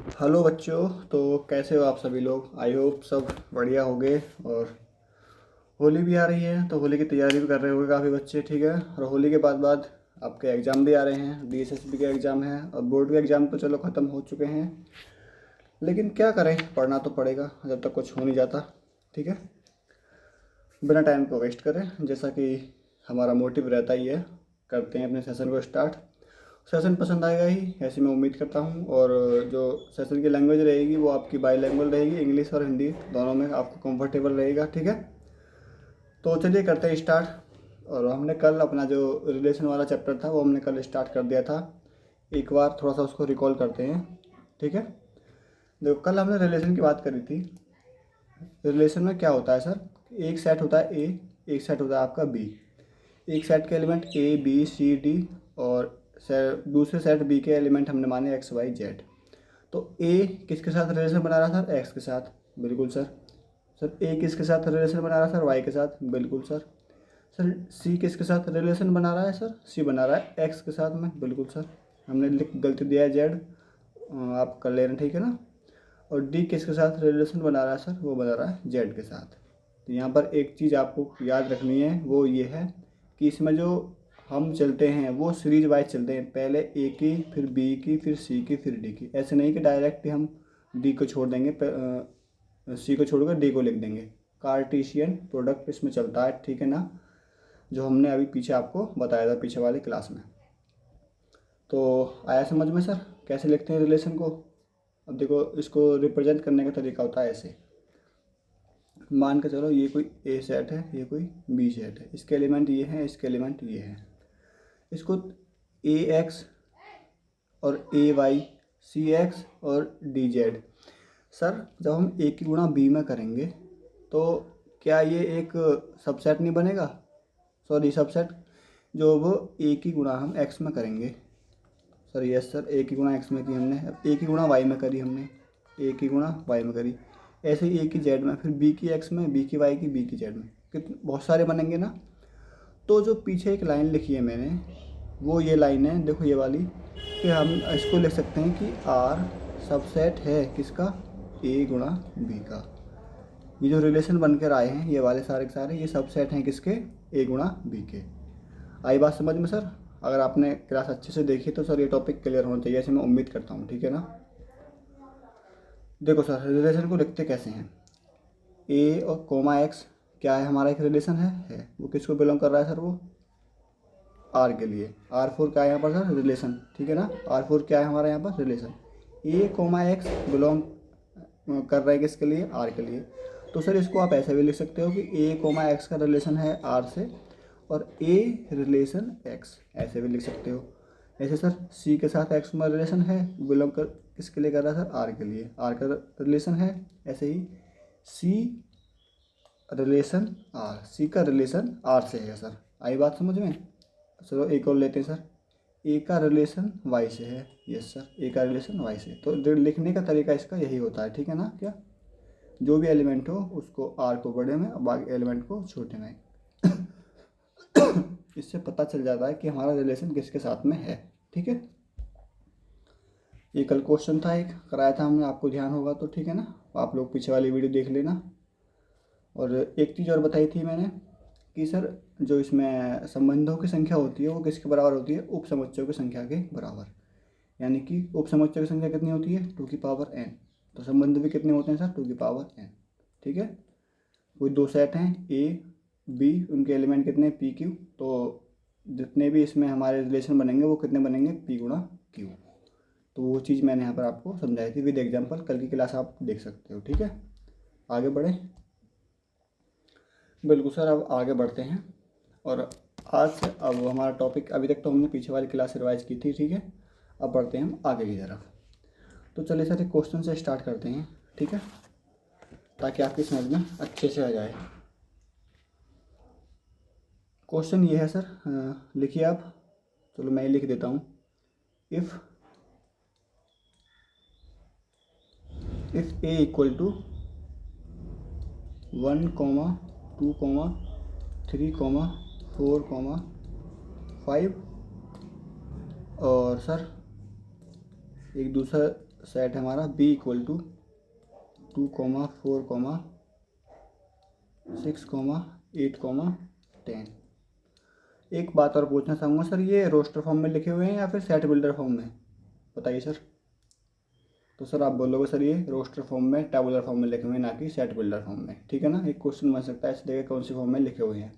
Hello बच्चों। तो कैसे हो आप सभी लोग? आई होप सब बढ़िया होंगे। और होली भी आ रही है तो होली की तैयारी भी कर रहे होंगे काफ़ी बच्चे, ठीक है। और होली के बाद आपके एग्ज़ाम भी आ रहे हैं, डीएसएसबी के एग्ज़ाम हैं और बोर्ड के एग्ज़ाम तो चलो ख़त्म हो चुके हैं। लेकिन क्या करें, पढ़ना तो पड़ेगा जब तक कुछ हो नहीं जाता, ठीक है। बिना टाइम को वेस्ट करें, जैसा कि हमारा मोटिव रहता ही है, करते हैं अपने सेशन को स्टार्ट। सेशन पसंद आएगा ही ऐसी मैं उम्मीद करता हूँ। और जो सेशन की लैंग्वेज रहेगी वो आपकी बाईलैंग्वेज रहेगी, इंग्लिश और हिंदी दोनों में आपको कंफर्टेबल रहेगा, ठीक है। तो चलिए करते हैं स्टार्ट। और हमने कल अपना जो रिलेशन वाला चैप्टर था वो हमने कल स्टार्ट कर दिया था। एक बार थोड़ा सा उसको रिकॉल करते हैं, ठीक है। देखो कल हमने रिलेशन की बात करी थी। रिलेशन में क्या होता है सर, एक सेट होता है ए, एक सेट होता है आपका बी। एक सेट के element A B C D और दूसरे सेट बी के एलिमेंट हमने माने एक्स वाई जेड। तो ए किसके साथ रिलेशन बना रहा सर? एक्स के साथ, बिल्कुल सर। सर ए किसके साथ रिलेशन बना रहा सर? वाई के साथ, बिल्कुल सर। सर सी किसके साथ रिलेशन बना रहा है सर? सी बना रहा है एक्स के साथ में, बिल्कुल सर। हमने लिख गलती दिया है जेड, आप कर लेना, ठीक है ना। और डी किसके साथ रिलेशन बना रहा है सर? वो बना रहा है जेड के साथ। तो यहाँ पर एक चीज़ आपको याद रखनी है, वो ये है कि इसमें जो हम चलते हैं वो सीरीज वाइज चलते हैं, पहले ए की फिर बी की फिर सी की फिर डी की। ऐसे नहीं कि डायरेक्ट ही हम डी को छोड़ देंगे, सी को छोड़कर डी को लिख देंगे। कार्टेशियन प्रोडक्ट इसमें चलता है, ठीक है ना, जो हमने अभी पीछे आपको बताया था पीछे वाली क्लास में। तो आया समझ में सर कैसे लिखते हैं रिलेशन को? अब देखो इसको रिप्रेजेंट करने का तरीका होता है ऐसे। मान के चलो ये कोई ए सेट है, ये कोई बी सेट है, इसके एलिमेंट ये हैं, इसके एलिमेंट ये हैं। इसको ए एक्स और ए वाई, सी एक्स और डी जेड। सर जब हम ए की गुणा बी में करेंगे तो क्या ये एक सबसेट नहीं बनेगा? Sorry subset. जो वो ए की गुणा हम एक्स में करेंगे, सर यस सर, ए की गुणा एक्स में की हमने, अब ए की गुणा वाई में करी हमने, ए की गुणा वाई में करी। ऐसे ही ए की जेड में, फिर बी की एक्स में, बी की वाई की, बी की जेड में, कितने बहुत सारे बनेंगे ना। तो जो पीछे एक लाइन लिखी है मैंने, वो ये लाइन है, देखो ये वाली, कि हम इसको लिख सकते हैं कि आर सबसेट है किसका? ए गुणा बी का। ये जो रिलेशन बनकर आए हैं ये वाले सारे के सारे, ये सबसेट हैं किसके? ए गुणा बी के। आई बात समझ में सर? अगर आपने क्लास अच्छे से देखी तो सर ये टॉपिक क्लियर होना चाहिए, ऐसे मैं उम्मीद करता हूँ, ठीक है ना। देखो सर रिलेशन को लिखते कैसे हैं। ए और कोमा एक्स क्या है हमारा? एक रिलेशन है। वो किसको बिलोंग कर रहा है सर? वो आर के लिए। आर फोर क्या है यहाँ पर सर? रिलेशन, ठीक है ना। आर फोर क्या है हमारा यहाँ पर? रिलेशन। ए कोमा एक्स बिलोंग कर रहा है किसके लिए? आर के लिए। तो सर इसको आप ऐसे भी लिख सकते हो कि ए कोमा एक्स का रिलेशन है आर से, और ए रिलेशन एक्स, ऐसे भी लिख सकते हो। ऐसे सर सी के साथ एक्स में रिलेशन है, बिलोंग कर किसके लिए कर रहा है सर? आर के लिए, आर का रिलेशन है। ऐसे ही सी रिलेशन आर, सी का रिलेशन आर से है सर। आई बात समझ में? चलो एक और लेते हैं सर। ए का रिलेशन वाई से है, यस सर, ए का रिलेशन वाई से। तो लिखने का तरीका इसका यही होता है, ठीक है ना। क्या जो भी एलिमेंट हो उसको आर को बड़े में और बाकी एलिमेंट को छोटे में इससे पता चल जाता है कि हमारा रिलेशन किसके साथ में है, ठीक है। ये कल क्वेश्चन था, एक कराया था हमने, आपको ध्यान होगा तो, ठीक है ना। आप लोग पीछे वाली वीडियो देख लेना। और एक चीज़ और बताई थी मैंने कि सर जो इसमें संबंधों की संख्या होती है वो किसके बराबर होती है? उप समुच्चयों की संख्या के बराबर। यानी कि उप समुच्चय की संख्या कितनी होती है? 2n। तो संबंध भी कितने होते हैं सर? 2n, ठीक है। कोई दो सेट हैं ए बी, उनके एलिमेंट कितने? P Q. तो जितने भी इसमें हमारे रिलेशन बनेंगे वो कितने बनेंगे? पी गुणा क्यू। तो वो चीज़ मैंने यहाँ पर आपको समझाई थी विद एग्जाम्पल, कल की क्लास आप देख सकते हो, ठीक है। आगे बढ़े? बिल्कुल सर, अब आगे बढ़ते हैं। और आज से अब हमारा टॉपिक, अभी तक तो हमने पीछे वाली क्लास रिवाइज की थी, ठीक है। अब बढ़ते हैं हम आगे की तरफ। तो चलिए सर एक क्वेश्चन से स्टार्ट करते हैं, ठीक है, ताकि आपकी समझ में अच्छे से आ जाए। क्वेश्चन ये है सर, लिखिए आप, चलो मैं ही लिख देता हूँ। इफ़ ए इक्वल टू 1, 2, 3, 4, 5, और सर एक दूसरा सेट है हमारा बी इक्वल टू 2,4,6,8,10। एक बात और पूछना चाहूँगा सर, ये रोस्टर फॉर्म में लिखे हुए हैं या फिर सेट बिल्डर फॉर्म में, बताइए सर। तो सर आप बोलोगे सर ये रोस्टर फॉर्म में, टेबुलर फॉर्म में लिखे हुए हैं, ना कि सेट बिल्डर फॉर्म में, ठीक है ना। एक क्वेश्चन बन सकता है इस देखिए कौन सी फॉर्म में लिखे हुए हैं।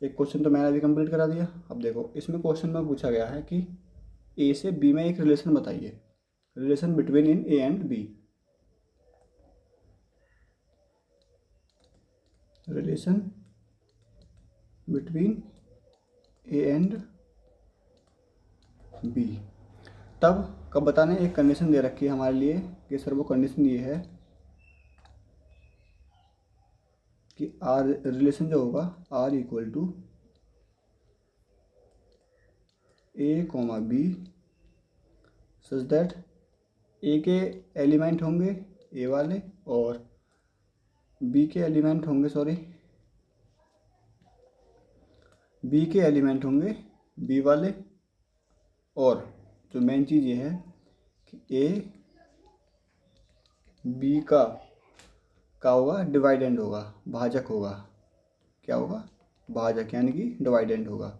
एक क्वेश्चन तो मैंने अभी कंप्लीट करा दिया। अब देखो इसमें क्वेश्चन में पूछा गया है कि ए से बी में एक रिलेशन बताइए, relation between in A and B, relation between A and B. तब कब बताना है, एक कंडीशन दे रखी है हमारे लिए कि सर वो कंडीशन ये है कि आर रिलेशन जो होगा R equal to A comma B such that A के एलिमेंट होंगे ए वाले और बी के एलिमेंट होंगे बी के एलिमेंट होंगे बी वाले, और जो मेन चीज़ ये है कि ए बी का होगा डिवाइडेंड होगा, भाजक होगा। क्या होगा, भाजक, यानी कि डिवाइडेंड होगा।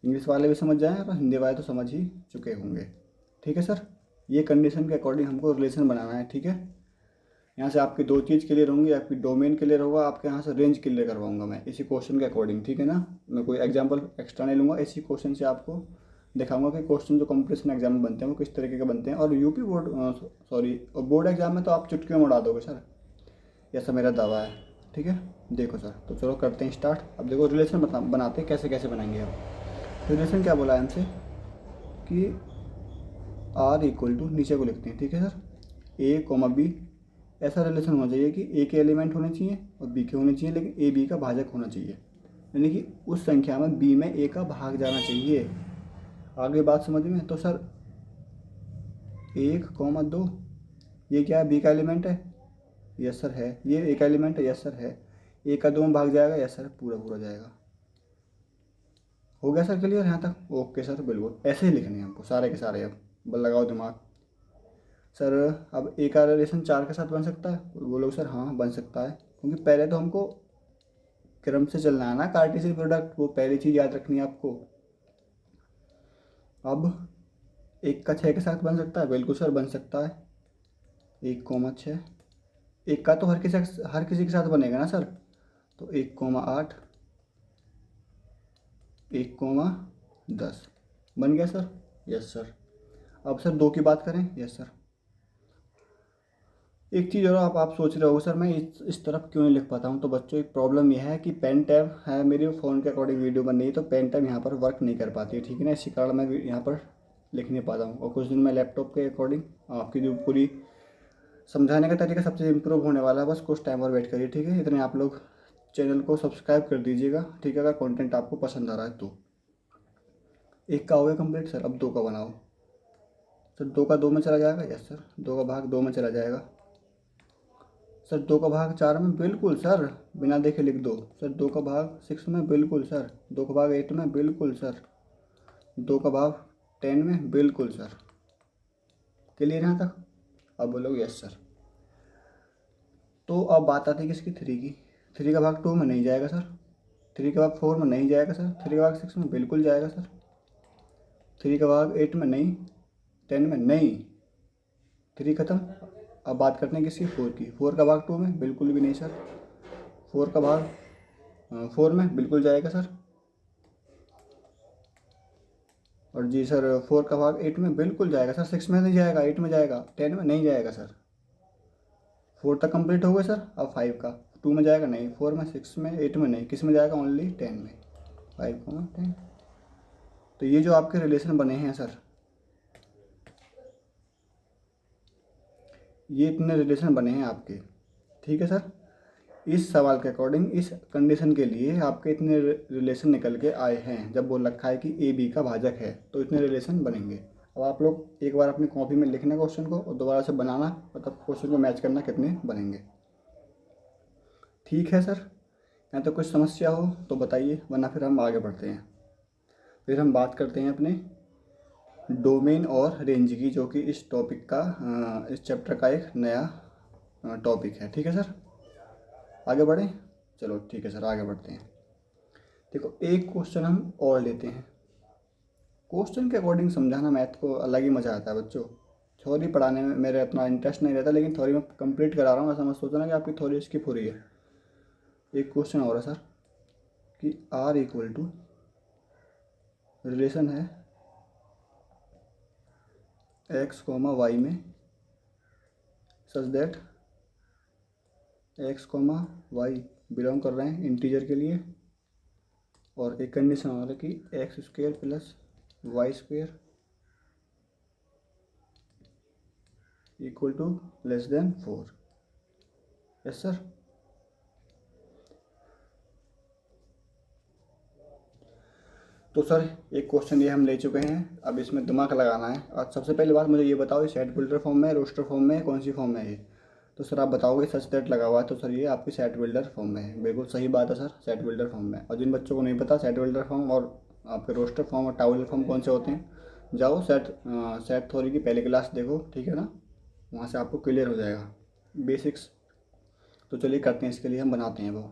इंग्लिश वाले भी समझ जाएं और हिंदी वाले तो समझ ही चुके होंगे, ठीक है सर। ये कंडीशन के अकॉर्डिंग हमको रिलेशन बनाना है, ठीक है। यहाँ से आपकी दो चीज़ क्लियर होंगी, आपकी डोमेन क्लियर होगा, आपके यहाँ से रेंज क्लियर करवाऊंगा मैं इसी क्वेश्चन के अकॉर्डिंग, ठीक है ना। मैं कोई एग्जांपल एक्स्ट्रा नहीं लूँगा, इसी क्वेश्चन से आपको दिखाऊंगा कि क्वेश्चन जो कंपटीशन एग्जाम में बनते हैं वो किस तरीके के बनते हैं। और यूपी बोर्ड और बोर्ड एग्जाम में तो आप चुटकियों में उड़ा दोगे सर, ऐसा मेरा दावा है, ठीक है। देखो सर, तो चलो करते हैं स्टार्ट। अब देखो रिलेशन बनाते हैं, कैसे कैसे बनाएंगे अब। रिलेशन क्या बोला है हमसे कि आर इक्वल टू, नीचे को लिखते हैं, ठीक है सर, ए कॉमा बी। ऐसा रिलेशन होना चाहिए कि ए के एलिमेंट होने चाहिए और बी के होने चाहिए, लेकिन ए बी का भाजक होना चाहिए, यानी कि उस संख्या में बी में ए का भाग जाना चाहिए। आगे बात समझ में। तो सर 1,2 ये क्या है, बी का एलिमेंट है, यस सर है। ये ए का एलिमेंट है, यस सर है। ए का 2 में भाग जाएगा, यस सर, पूरा पूरा जाएगा। हो गया सर क्लियर यहाँ तक? ओके सर, बिल्कुल ऐसे ही लिखने हैं हमको सारे के सारे। अब बल लगाओ दिमाग। सर अब ए का रिलेशन 4 के साथ बन सकता है? बोलो सर हाँ बन सकता है, क्योंकि पहले तो हमको क्रम से चलना है ना, कार्टेशियन प्रोडक्ट, वो पहली चीज़ याद रखनी है आपको। अब 1 का 6 के साथ बन सकता है? बिल्कुल सर बन सकता है, 1,6। 1 का तो हर किसी के साथ बनेगा ना सर, तो 1,8, 1,10 बन गया सर, यस सर। अब सर 2 की बात करें, यस सर। एक चीज़ और आप सोच रहे हो सर मैं इस तरफ क्यों नहीं लिख पाता हूँ, तो बच्चों एक प्रॉब्लम यह है कि पेन टैब है मेरे फ़ोन के अकॉर्डिंग वीडियो बन रही है, तो पेन टैब यहाँ पर वर्क नहीं कर पाती है, ठीक है ना। इसी कारण मैं यहाँ पर लिख नहीं पाता हूँ, और कुछ दिन में लैपटॉप के अकॉर्डिंग आपकी जो पूरी समझाने का तरीका सबसे इम्प्रूव होने वाला है। बस कुछ टाइम और वेट करिए, ठीक है। इतने आप लोग चैनल को सब्सक्राइब कर दीजिएगा, ठीक है, अगर कंटेंट आपको पसंद आ रहा है तो। 1 का हो गया कंप्लीट सर, अब 2 का बनाओ। सर 2 का 2 में चला जाएगा, यस सर। 2 का भाग 2 में चला जाएगा सर। 2 का भाग 4 में, बिल्कुल सर, बिना देखे लिख दो सर। 2 का भाग 6 में, बिल्कुल सर। 2 का भाग 8 में, बिल्कुल सर। 2 का भाग 10 में, बिल्कुल सर। क्लियर यहाँ तक? अब बोलोगे यस सर। तो अब बात आती है किसकी, 3 की। 3 का भाग 2 में नहीं जाएगा सर। 3 का भाग 4 में नहीं जाएगा सर। 3 का भाग 6 में बिल्कुल जाएगा सर। 3 का भाग 8 में नहीं, 10 में नहीं। 3 खत्म। अब बात करते हैं किसकी, 4 की। 4 का भाग 2 में, बिल्कुल भी नहीं सर। 4 का भाग 4 में बिल्कुल जाएगा सर। और जी सर 4 का भाग 8 में बिल्कुल जाएगा सर। 6 में नहीं जाएगा, 8 में जाएगा, 10 में नहीं जाएगा सर। 4 तक कंप्लीट हो गया सर। अब 5 का 2 में जाएगा नहीं, 4 में, 6 में, 8 में नहीं, किस में जाएगा, ओनली 10 में। 5,10। तो ये जो आपके रिलेशन बने हैं सर, ये इतने रिलेशन बने हैं आपके, ठीक है सर। इस सवाल के अकॉर्डिंग, इस कंडीशन के लिए आपके इतने रिलेशन निकल के आए हैं। जब बोल रखा है कि ए बी का भाजक है, तो इतने रिलेशन बनेंगे। अब आप लोग एक बार अपनी कॉपी में लिखना क्वेश्चन को और दोबारा से बनाना, मतलब क्वेश्चन को मैच करना कितने बनेंगे, ठीक है सर। या तो कुछ समस्या हो तो बताइए, वरना फिर हम आगे बढ़ते हैं। फिर हम बात करते हैं अपने डोमेन और रेंज की, जो कि इस टॉपिक का इस चैप्टर का एक नया टॉपिक है। ठीक है सर, आगे बढ़ें। चलो ठीक है सर, आगे बढ़ते हैं। देखो एक क्वेश्चन हम और लेते हैं। क्वेश्चन के अकॉर्डिंग समझाना मैथ को अलग ही मज़ा आता है बच्चों। थ्योरी पढ़ाने में मेरा इतना इंटरेस्ट नहीं रहता, लेकिन थ्योरी में कंप्लीट करा रहा हूँ, ऐसा मत सोचना कि आपकी थ्योरी स्किप हो रही है। एक क्वेश्चन और है सर कि R इक्वल टू रिलेशन है x कॉमा वाई में such that x comma Y belong कर रहे हैं इंटीजर के लिए, और एक कंडीशन और है कि X square plus Y square equal to less than 4। Yes sir. तो सर एक क्वेश्चन ये हम ले चुके हैं, अब इसमें दिमाग लगाना है। और सबसे पहली बात मुझे ये बताओ, ये सेट बिल्डर फॉर्म में है, रोस्टर फॉर्म में है, कौन सी फॉर्म में है ये? तो सर आप बताओगे सच दैट लगा हुआ है, तो सर ये आपकी सेट बिल्डर फॉर्म में है। बिल्कुल सही बात है सर, सेट बिल्डर फॉर्म में। और जिन बच्चों को नहीं पता सेट बिल्डर फॉर्म और आपके रोस्टर फॉर्म और टाउलर फॉर्म कौन से होते हैं, जाओ सेट थ्योरी की पहली क्लास देखो, ठीक है ना, वहाँ से आपको क्लियर हो जाएगा बेसिक्स। तो चलिए करते हैं, इसके लिए हम बनाते हैं वो।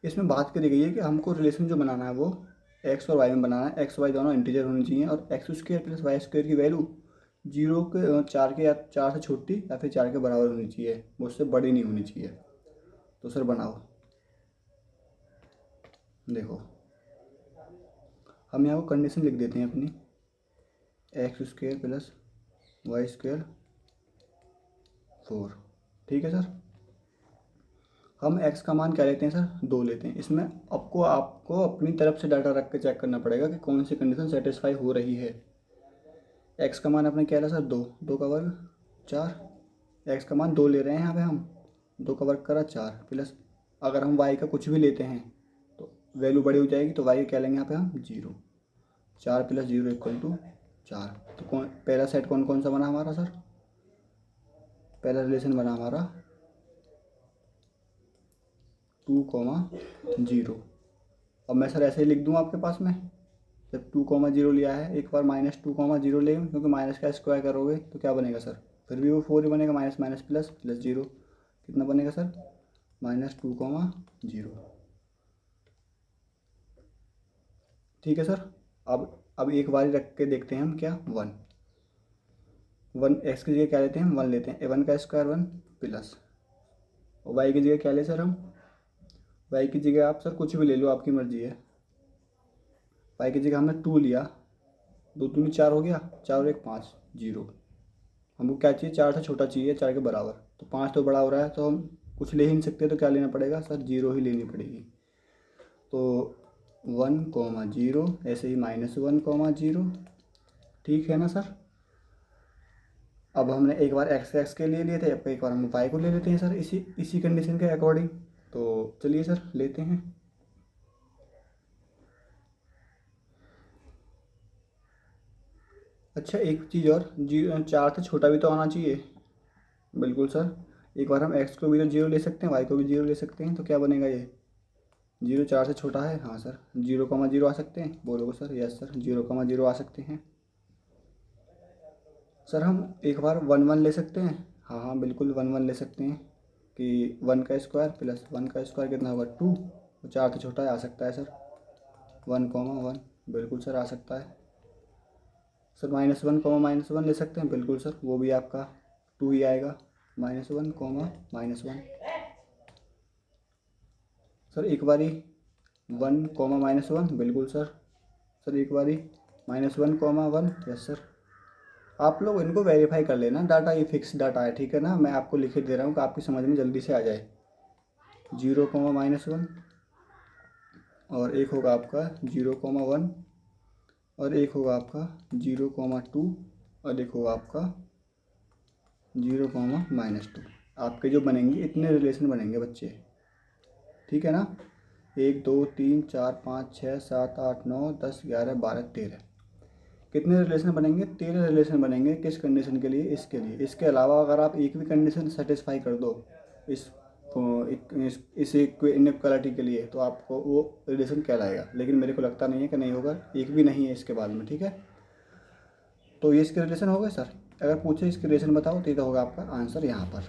इसमें बात करी गई है कि हमको रिलेशन जो बनाना है वो एक्स और वाई में बनाना है। एक्स वाई दोनों इंटीजर होनी चाहिए, और X square plus Y square की वैल्यू जीरो के चार के या चार से छोटी या फिर चार के बराबर होनी चाहिए, वो उससे बड़ी नहीं होनी चाहिए। तो सर बनाओ, देखो हम यहाँ को कंडीशन लिख देते हैं अपनी, X square plus Y square 4। ठीक है सर। हम x का मान क्या लेते हैं सर? 2 लेते हैं। इसमें आपको अपनी तरफ से डाटा रख के चेक करना पड़ेगा कि कौन सी कंडीशन सेटिस्फाई हो रही है। x का मान अपने क्या लिया सर? 2, 2 का वर्ग 4। x का मान 2 ले रहे हैं यहाँ पे हम, 2 का वर्ग करा 4 प्लस, अगर हम y का कुछ भी लेते हैं तो वैल्यू बड़ी हो जाएगी, तो y क्या लेंगे यहाँ पे हम? 0। 4 प्लस 0 इक्वल टू 4। तो कौन पहला सेट कौन कौन सा बना हमारा सर? पहला रिलेशन बना हमारा 2,0। अब मैं सर ऐसे ही लिख दूँ आपके पास में, जब 2,0 लिया है, एक बार -2,0 लें, क्योंकि माइनस का स्क्वायर करोगे तो क्या बनेगा सर? फिर भी वो 4 ही बनेगा, माइनस माइनस प्लस प्लस 0, कितना बनेगा सर? -2,0। ठीक है सर। अब एक बार रख के देखते हैं हम, क्या 1 एक्स की जगह क्या लेते हैं हम? 1 लेते हैं, 1 का स्क्वायर 1 प्लस, और वाई की जगह क्या ले सर हम? वाई की जगह आप सर कुछ भी ले लो, आपकी मर्जी है। वाई की जगह हमने 2 लिया, 2 दूनी 4 हो गया, 4 और 1 5, 0। हमको क्या चाहिए? 4 से छोटा चाहिए, 4 के बराबर। तो 5 तो बड़ा हो रहा है, तो हम कुछ ले ही नहीं सकते, तो क्या लेना पड़ेगा सर? 0 ही लेनी पड़ेगी। तो 1,0, ऐसे ही -1,0। ठीक है ना सर। अब हमने एक बार एक्स के लिए थे, अब एक बार हम वाई को ले लेते हैं सर, इसी कंडीशन के अकॉर्डिंग। तो चलिए सर लेते हैं। अच्छा एक चीज़ और, 4 से छोटा भी तो आना चाहिए। बिल्कुल सर। एक बार हम एक्स को भी तो 0 ले सकते हैं, वाई को भी 0 ले सकते हैं, तो क्या बनेगा ये? 0 4 से छोटा है, हाँ सर। 0,0 आ सकते हैं, बोलोगे सर? यस सर, 0,0 आ सकते हैं। सर हम एक बार 1 1 ले सकते हैं, हाँ हाँ बिल्कुल 1 1 ले सकते हैं, कि 1 का स्क्वायर प्लस 1 का स्क्वायर कितना होगा? 2। 4 से छोटा है, आ सकता है सर। 1,1 बिल्कुल सर आ सकता है। सर -1, ले सकते हैं, बिल्कुल सर, वो भी आपका 2 ही आएगा। -1, सर एक बारी 1, बिल्कुल सर। सर एक बारी -1, यस सर। आप लोग इनको वेरीफाई कर लेना, डाटा ये फिक्स डाटा है, ठीक है ना, मैं आपको लिख दे रहा हूँ कि आपकी समझ में जल्दी से आ जाए। 0,-1, और एक होगा आपका 0,1, और एक होगा आपका 0,2, और एक होगा आपका 0,-2। आपके जो बनेंगे इतने रिलेशन बनेंगे बच्चे, ठीक है ना। 1 2 3 4 5 6 7 8 9 10 11 12 13, कितने रिलेशन बनेंगे? 13 रिलेशन बनेंगे। किस कंडीशन के लिए? इसके लिए। इसके अलावा अगर आप एक भी कंडीशन सेटिस्फाई कर दो इस इस इनइक्वालिटी के लिए, तो आपको वो रिलेशन कहलाएगा, लेकिन मेरे को लगता नहीं है कि नहीं होगा, एक भी नहीं है इसके बाद में, ठीक है। तो ये इसके रिलेशन हो गए सर। अगर पूछे इसके रिलेशन बताओ तो ये तो होगा आपका आंसर यहाँ पर।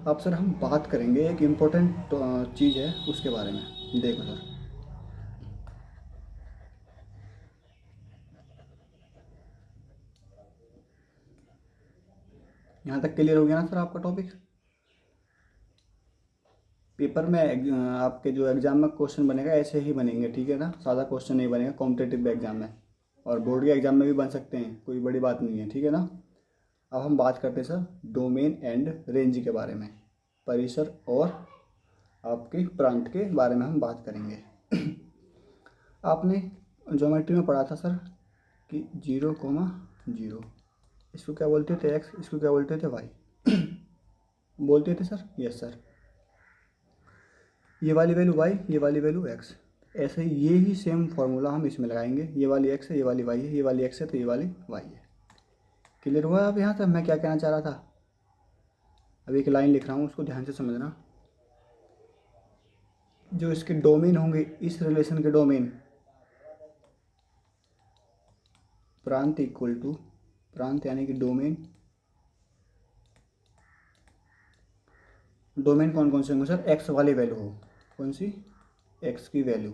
अब सर हम बात करेंगे एक इम्पोर्टेंट चीज़ है उसके बारे में। देखो सर, यहाँ तक क्लियर हो गया ना सर आपका टॉपिक। पेपर में आपके जो एग्ज़ाम में क्वेश्चन बनेगा ऐसे ही बनेंगे, ठीक है ना, सादा क्वेश्चन नहीं बनेगा कॉम्पिटेटिव एग्जाम में, और बोर्ड के एग्ज़ाम में भी बन सकते हैं, कोई बड़ी बात नहीं है, ठीक है ना। अब हम बात करते हैं सर डोमेन एंड रेंज के बारे में, परिसर और आपके प्रांत के बारे में हम बात करेंगे। आपने ज्योमेट्री में पढ़ा था सर कि 0,0, इसको क्या बोलते थे एक्स, इसको क्या बोलते थे वाई, बोलते थे सर। यस सर, ये वाली वैल्यू वाई, ये वाली वैल्यू एक्स। ऐसे ही ये ही सेम फार्मूला हम इसमें लगाएंगे, ये वाली एक्स है, ये वाली वाई है, ये वाली एक्स है तो ये वाली वाई है। क्लियर हुआ अब यहाँ तक मैं क्या कहना चाह रहा था। अब एक लाइन लिख रहा हूँ, उसको ध्यान से समझना। जो इसके डोमेन होंगे, इस रिलेशन के डोमेन, प्रांत इक्वल टू प्रांत यानी कि डोमेन, डोमेन कौन कौन से होंगे सर, एक्स वाली वैल्यू हो, कौन सी, एक्स की वैल्यू।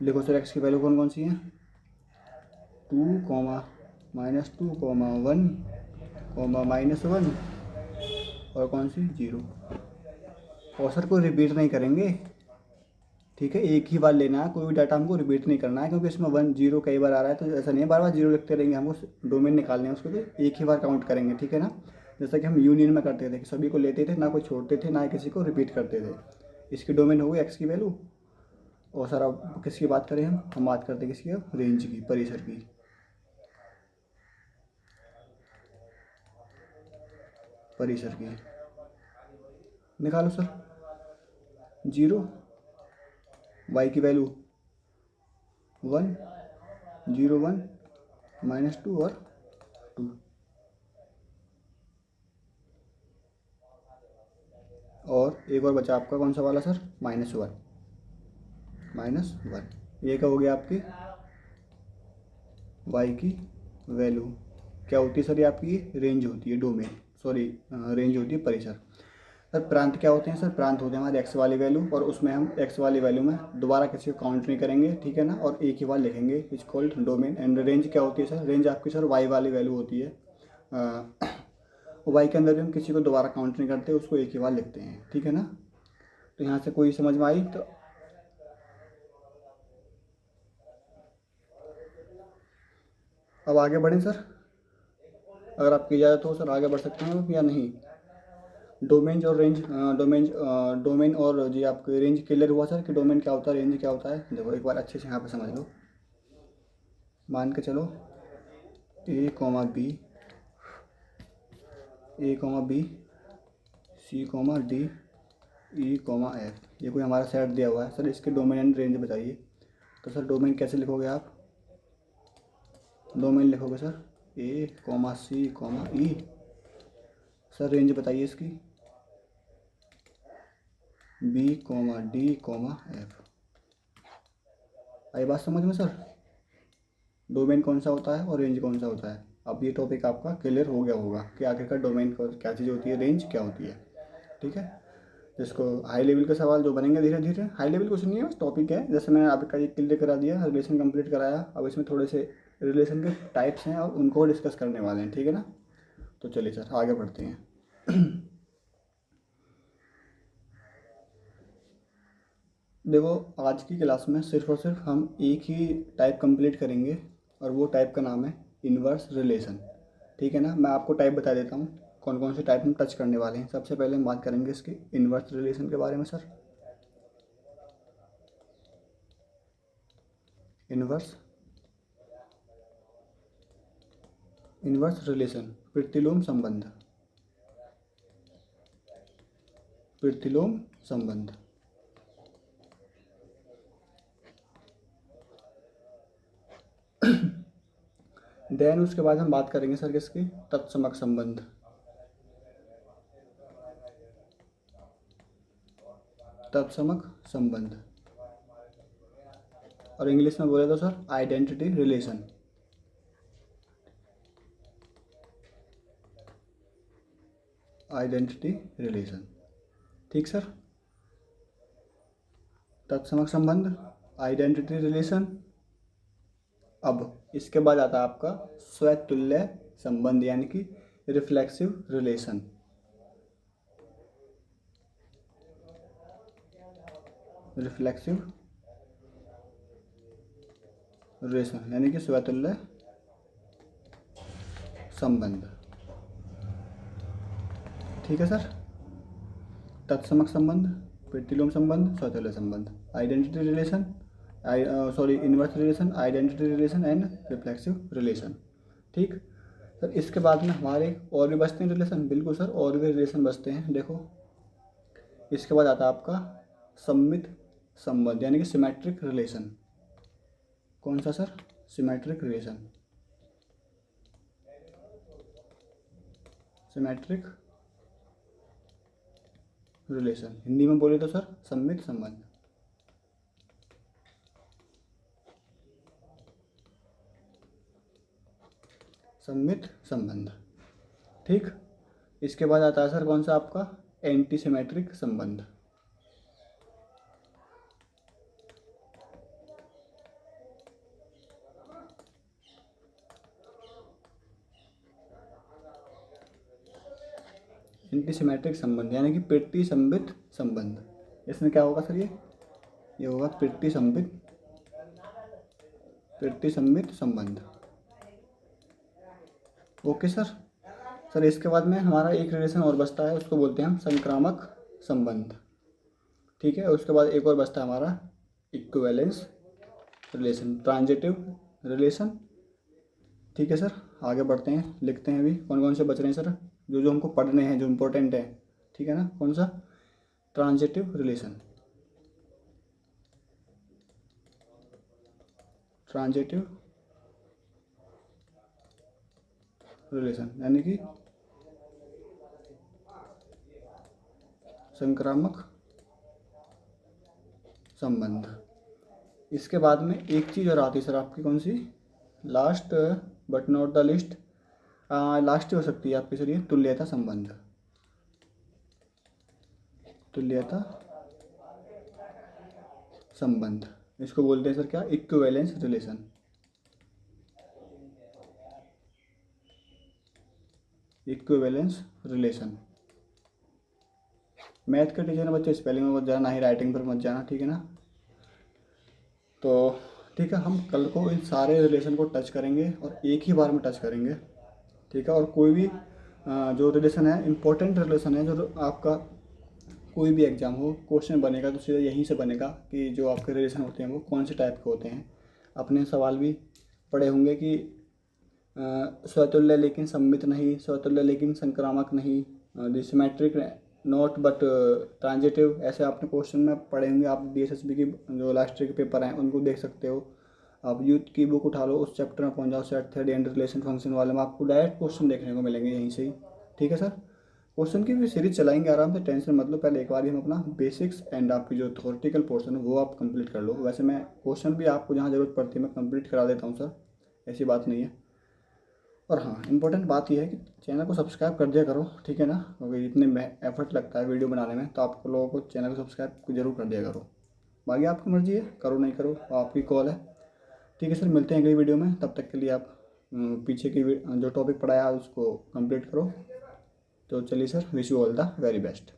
लिखो सर एक्स की वैल्यू कौन कौन सी है, 2, -2, 1, -1 और कौन सी 0। और सर कोई रिपीट नहीं करेंगे, ठीक है, एक ही बार लेना है, कोई भी डाटा हमको रिपीट नहीं करना है, क्योंकि इसमें 1 0 कई बार आ रहा है, तो ऐसा नहीं है बार बार 0 लिखते रहेंगे, हमको डोमेन निकालने हैं उसको, तो एक ही बार काउंट करेंगे, ठीक है ना। जैसा कि हम यूनियन में करते थे कि सभी को लेते थे, ना कोई छोड़ते थे, ना किसी को रिपीट करते थे। इसकी डोमेन हो गई एक्स की वैल्यू। और सर अब किसकी बात करें, हम बात करते हैं किसकी, अब रेंज की, परिसर की। परिसर की निकालो सर, 0, वाई की वैल्यू 1, 0, 1, -2 और 2। और एक और बचा आपका कौन सा वाला सर, -1, ये क्या हो गया आपकी वाई की वैल्यू। क्या होती है सर, ये आपकी रेंज होती है, डोमेन सॉरी रेंज होती है परिसर। सर प्रांत क्या होते हैं, सर प्रांत होते हैं हमारे एक्स वाली वैल्यू, और उसमें हम एक्स वाली वैल्यू में दोबारा किसी को काउंट नहीं करेंगे, ठीक है ना, और एक ही बार लिखेंगे, is called domain. And range क्या होती है सर, रेंज आपकी सर वाई वाली वैल्यू होती है, वाई के अंदर भी हम किसी को दोबारा काउंट नहीं करते, उसको एक ही बार लिखते हैं, ठीक है ना। तो यहाँ से कोई समझ में आई तो अब आगे बढ़ें सर, अगर आपकी इजाज़त हो सर आगे बढ़ सकते हैं या नहीं। डोमेन और रेंज, डोमेन और जी आपके रेंज क्लियर हुआ सर कि डोमेन क्या होता है, रेंज क्या होता है। देखो एक बार अच्छे से यहाँ पे समझ लो, मान के चलो A, B, C, D, E, F, ये कोई हमारा सेट दिया हुआ है सर, इसके डोमेन एंड रेंज बताइए। तो सर डोमेन कैसे लिखोगे आप, डोमेन लिखोगे sir A, C, E। Sir range बताइए इसकी B, D, F। आई बात समझ में सर, डोमेन कौन सा होता है और रेंज कौन सा होता है। अब ये टॉपिक आपका क्लियर हो गया होगा कि आखिरकार डोमेन क्या चीज़ होती है, रेंज क्या होती है, ठीक है। जिसको हाई लेवल के सवाल जो बनेंगे धीरे धीरे, हाई लेवल कुछ नहीं है बस टॉपिक है, जैसे मैंने आपका ये क्लियर करा दिया, रिलेशन कंप्लीट कराया, अब इसमें थोड़े से रिलेशन के टाइप्स हैं और उनको डिस्कस करने वाले हैं, ठीक है ना। तो चलिए सर आगे बढ़ते हैं। देखो आज की क्लास में सिर्फ और सिर्फ हम एक ही टाइप कंप्लीट करेंगे, और वो टाइप का नाम है इन्वर्स रिलेशन, ठीक है ना। मैं आपको टाइप बता देता हूँ कौन कौन से टाइप हम टच करने वाले हैं। सबसे पहले हम बात करेंगे इसके इन्वर्स रिलेशन के बारे में सर। इन्वर्स इन्वर्स रिलेशन, प्रतिलोम संबंध, प्रतिलोम संबंध। देन उसके बाद हम बात करेंगे सर किसकी, तत्समक संबंध, तत्समक संबंध। और इंग्लिश में बोले तो sir identity relation. Identity relation, ठीक सर। तत्समक संबंध, आइडेंटिटी रिलेशन। अब इसके बाद आता है आपका स्वतुल्य संबंध यानी कि रिफ्लेक्सिव रिलेशन। रिफ्लेक्सिव रिलेशन यानी कि स्वतुल्य संबंध, ठीक है सर। तत्समक संबंध, प्रतिलोम संबंध, स्वतुल्य संबंध, identity relation, inverse relation, identity relation and reflexive relation, ठीक सर। इसके बाद में हमारे और भी बचते हैं रिलेशन, बिल्कुल सर और भी रिलेशन बचते हैं। देखो इसके बाद आता है आपका सममित संबंध यानी कि सिमेट्रिक रिलेशन। कौन सा sir? Symmetric relation. Symmetric relation Hindi में बोले तो सर सममित संबंध। सममित संबंध, ठीक। इसके बाद आता है सर कौन सा आपका एंटी सिमेट्रिक संबंध। एंटी सिमेट्रिक संबंध यानी कि प्रति सममित संबंध। इसमें क्या होगा सर? ये होगा प्रति सममित संबंध। Okay sir. सर इसके बाद में हमारा एक रिलेशन और बचता है, उसको बोलते हैं हम संक्रामक संबंध, ठीक है। उसके बाद एक और बचता है हमारा इक्विवेलेंस रिलेशन, ट्रांजिटिव रिलेशन, ठीक है सर। आगे बढ़ते हैं, लिखते हैं अभी कौन कौन से बच रहे हैं सर, जो हमको पढ़ने हैं, जो इम्पोर्टेंट है, ठीक है ना। कौन सा? Transitive relation. ट्रांजिटिव रिलेशन यानी कि संक्रामक संबंध। इसके बाद में एक चीज़ और आती है सर आपकी, कौन सी? Last but not the list, last ही हो सकती है आपकी सर, ये तुल्यता संबंध। तुल्यता संबंध, इसको बोलते हैं सर क्या? Equivalence relation. Equivalence relation. Math के टीचर ने बच्चे स्पेलिंग में मत जाना, ना ही राइटिंग पर मत जाना, ठीक है ना। तो ठीक है, हम कल को इन सारे रिलेशन को टच करेंगे और एक ही बार में टच करेंगे, ठीक है। और कोई भी जो रिलेशन है, इम्पोर्टेंट रिलेशन है, जो आपका कोई भी एग्जाम हो क्वेश्चन बनेगा तो सीधा यहीं से बनेगा कि जो आपके रिलेशन होते हैं वो कौन से टाइप के होते हैं। अपने सवाल भी पढ़े होंगे कि स्वतुल्य लेकिन सममित नहीं, स्वतुल्य लेकिन संक्रामक नहीं, सिमेट्रिक नॉट बट ट्रांजिटिव, ऐसे आपने क्वेश्चन में पढ़े होंगे। आप बीएसएसबी की जो लास्ट ईयर के पेपर हैं उनको देख सकते हो। आप यूथ की बुक उठा लो, उस चैप्टर में पहुंच जाओ, set third and relation function वाले में आपको डायरेक्ट क्वेश्चन देखने को मिलेंगे यहीं से ही, ठीक है सर। क्वेश्चन की भी सीरीज चलाएंगे आराम से, टेंशन मत लो। पहले एक बार ही हम अपना बेसिक्स एंड आपकी जो थ्योरेटिकल पोर्शन है वो आप कंप्लीट कर लो। वैसे मैं क्वेश्चन भी आपको जहाँ ज़रूरत पड़ती है मैं कंप्लीट करा देता हूँ सर, ऐसी बात नहीं है। और हाँ, इम्पोर्टेंट बात यह है कि चैनल को सब्सक्राइब कर दिया करो, ठीक है ना, क्योंकि इतने एफर्ट लगता है वीडियो बनाने में, तो आप लोगों को चैनल को सब्सक्राइब जरूर कर दिया करो। बाकी आपकी मर्जी है, करो नहीं करो आपकी कॉल है, ठीक है सर। मिलते हैं अगली वीडियो में, तब तक के लिए आप पीछे की जो टॉपिक पढ़ाया उसको कंप्लीट करो। तो चलिए sir, wish you all the very best.